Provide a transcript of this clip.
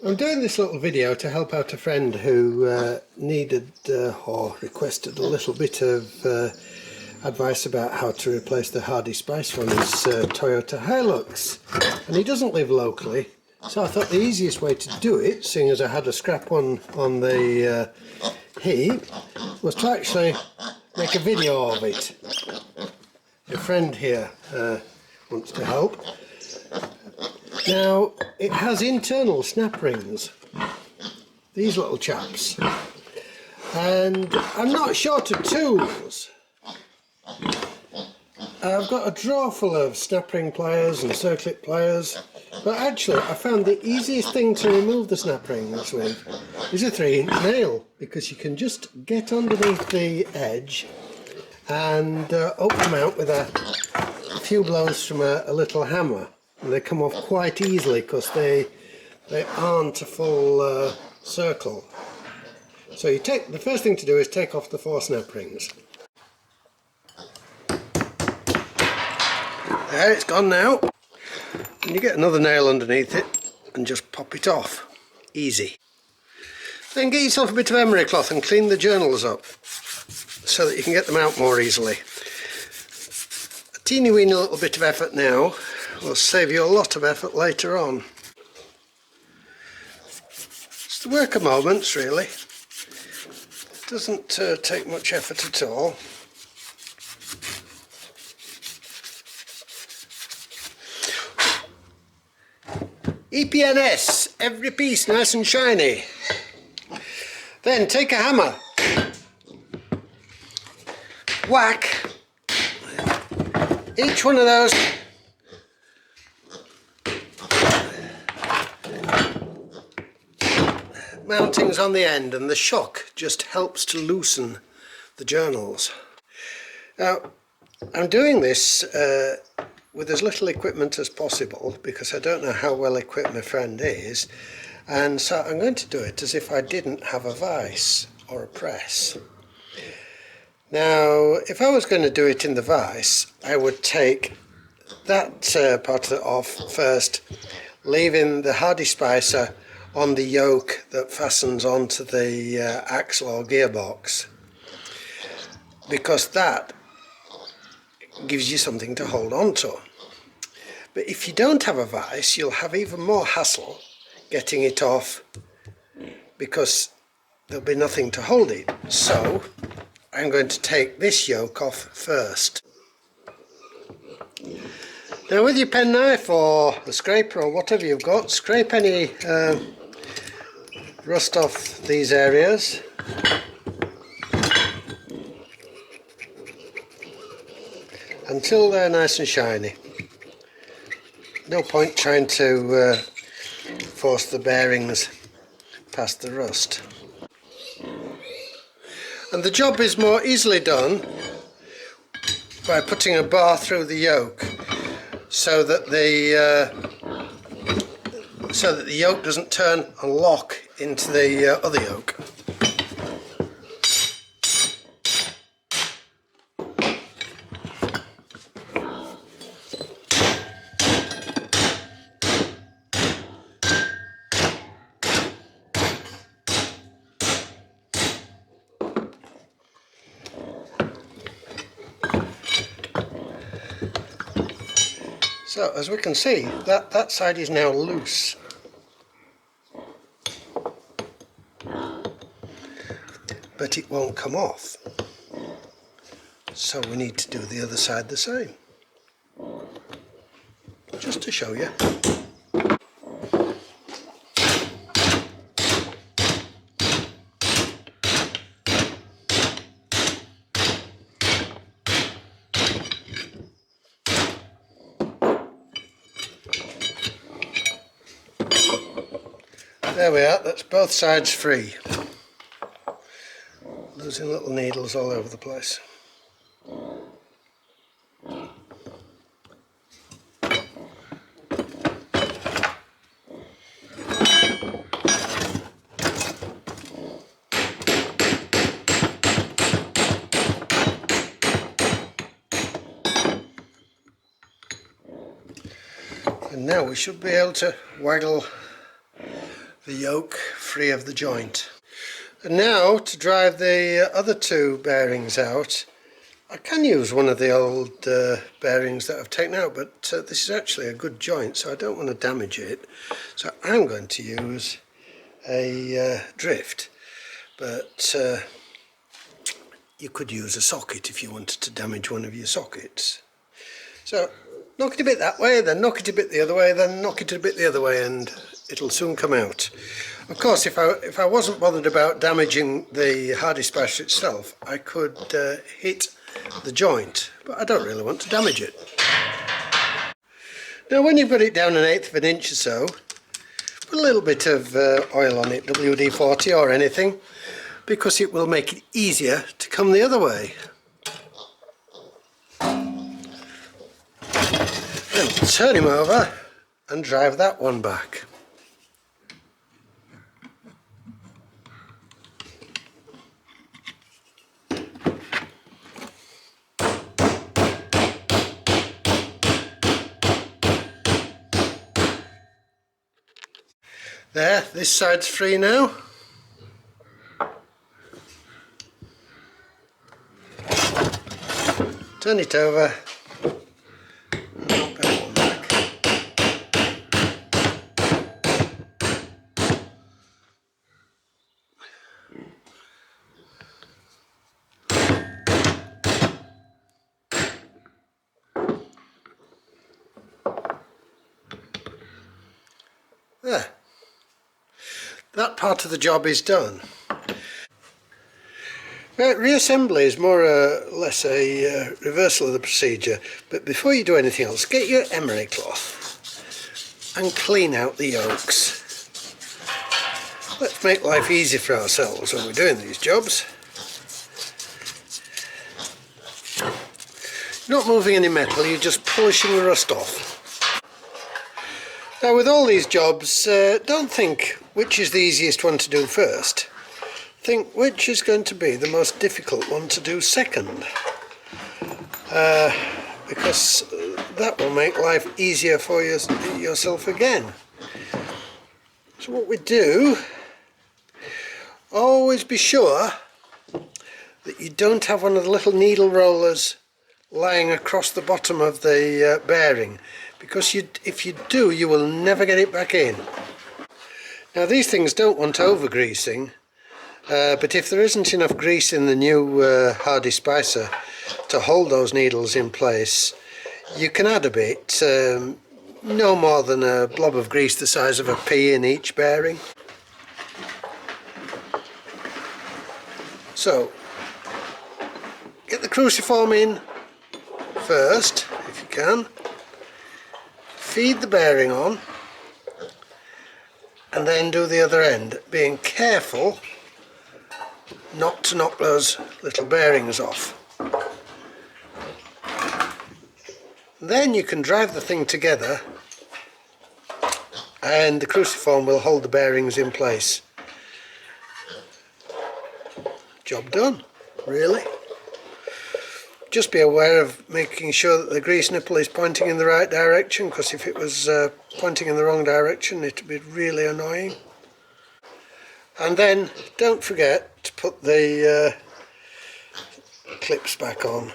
I'm doing this little video to help out a friend who needed or requested a little bit of advice about how to replace the hardy spice from his Toyota Hilux, and he doesn't live locally, so I thought the easiest way to do it, seeing as I had a scrap one on the heap, was to actually make a video of it. A friend here wants to help. Now, it has internal snap rings, these little chaps, and I'm not short of tools. I've got a drawer full of snap ring pliers and circlip pliers, but actually I found the easiest thing to remove the snap rings with is a 3-inch nail, because you can just get underneath the edge and open them out with a few blows from a little hammer. And they come off quite easily because they aren't a full circle. So the first thing to do is take off the 4 snap rings. There, it's gone now. And you get another nail underneath it and just pop it off. Easy. Then get yourself a bit of emery cloth and clean the journals up so that you can get them out more easily. A teeny weeny little bit of effort now will save you a lot of effort later on. It's the work of moments, really. It doesn't take much effort at all. EPNS, every piece nice and shiny. Then take a hammer, whack each one of those mountings on the end, and the shock just helps to loosen the journals. Now, I'm doing this with as little equipment as possible because I don't know how well equipped my friend is, and so I'm going to do it as if I didn't have a vise or a press. Now, if I was going to do it in the vise, I would take that part of it off first, leaving the hardy spicer on the yoke that fastens onto the axle or gearbox, because that gives you something to hold on to. But if you don't have a vise, you'll have even more hassle getting it off because there'll be nothing to hold it. So I'm going to take this yoke off first. Now, with your penknife or a scraper or whatever you've got, scrape any rust off these areas. Until they're nice and shiny. No point trying to force the bearings past the rust. And the job is more easily done by putting a bar through the yoke so that the yoke doesn't turn and lock into the other yoke. So, as we can see, that side is now loose. But it won't come off. So we need to do the other side the same. Just to show you. There we are, that's both sides free. Losing little needles all over the place. And now we should be able to waggle the yoke free of the joint. And now to drive the other two bearings out, I can use one of the old bearings that I've taken out, but this is actually a good joint, so I don't want to damage it. So I'm going to use a drift, but you could use a socket if you wanted to damage one of your sockets. So knock it a bit that way, then knock it a bit the other way, then knock it a bit the other way, and it'll soon come out. Of course, if I wasn't bothered about damaging the hardy spacer itself, I could hit the joint, but I don't really want to damage it. Now when you've got it down 1/8 of an inch or so, put a little bit of oil on it, WD-40 or anything, because it will make it easier to come the other way. Then turn him over and drive that one back. There, this side's free now. Turn it over. Knock that one back. There. That part of the job is done. Reassembly is more or less a reversal of the procedure, but before you do anything else, get your emery cloth and clean out the yokes. Let's make life easy for ourselves when we're doing these jobs. You're not moving any metal, you're just polishing the rust off. Now with all these jobs, don't think which is the easiest one to do first. Think which is going to be the most difficult one to do second, because that will make life easier for yourself again. So what we do, always be sure that you don't have one of the little needle rollers lying across the bottom of the bearing, because if you do, you will never get it back in. Now these things don't want over greasing. But if there isn't enough grease in the new hardy spacer to hold those needles in place, you can add a bit, no more than a blob of grease the size of a pea in each bearing. So, get the cruciform in first, if you can, feed the bearing on, and then do the other end, being careful not to knock those little bearings off. Then you can drive the thing together and the cruciform will hold the bearings in place. Job done, really. Just be aware of making sure that the grease nipple is pointing in the right direction, because if it was pointing in the wrong direction it would be really annoying. And then don't forget to put the clips back on.